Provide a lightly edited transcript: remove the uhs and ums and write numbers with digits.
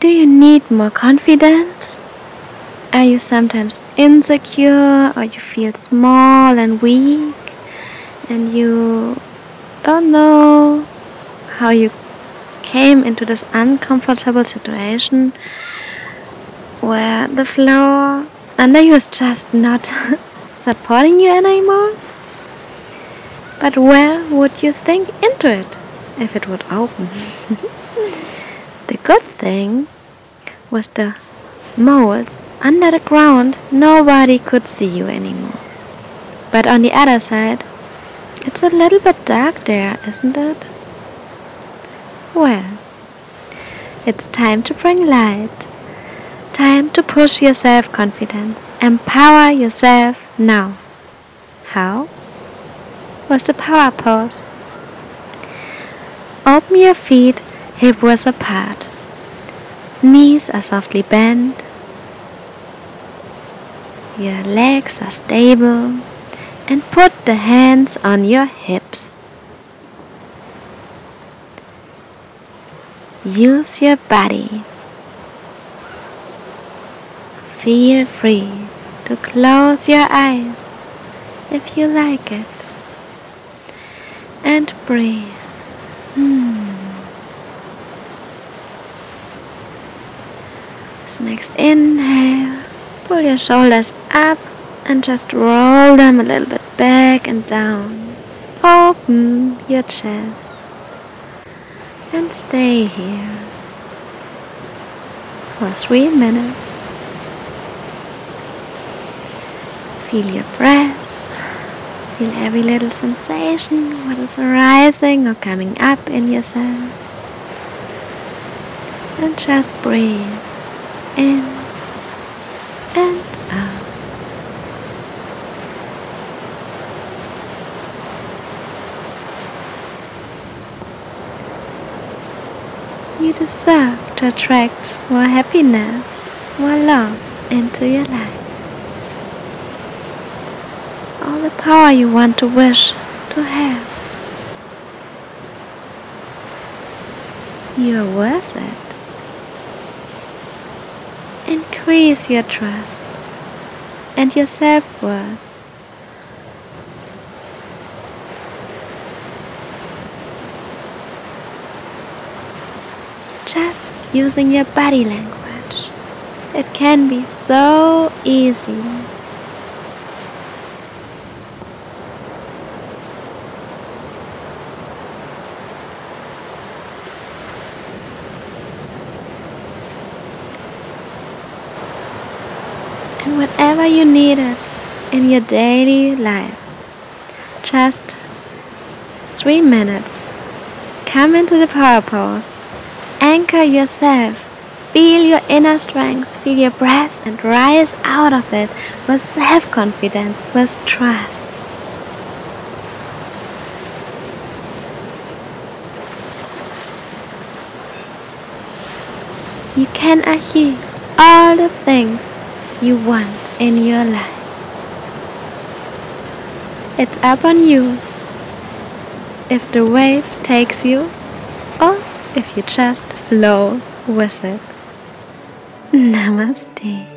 Do you need more confidence? Are you sometimes insecure, or you feel small and weak and you don't know how you came into this uncomfortable situation where the floor under you is just not supporting you anymore? But where would you think into it if it would open? The good thing was the molds under the ground, nobody could see you anymore. But on the other side, it's a little bit dark there, isn't it? Well, it's time to bring light. Time to push your self-confidence. Empower yourself now. How? Was the power pose. Open your feet, hip-width apart. Knees are softly bent. Your legs are stable. And put the hands on your hips. Use your body. Feel free to close your eyes if you like it. And breathe. This next inhale, pull your shoulders up and just roll them a little bit back and down. Open your chest and stay here for 3 minutes. Feel your breath. Feel every little sensation, what is arising or coming up in yourself. And just breathe in and out. You deserve to attract more happiness, more love into your life. All the power you want to wish to have. You're worth it. Increase your trust and your self-worth. Just using your body language. It can be so easy. And whatever you needed in your daily life, just 3 minutes. Come into the power pose. Anchor yourself. Feel your inner strength. Feel your breath and rise out of it with self-confidence, with trust. You can achieve all the things you want in your life. It's up on you if the wave takes you or if you just flow with it. Namaste.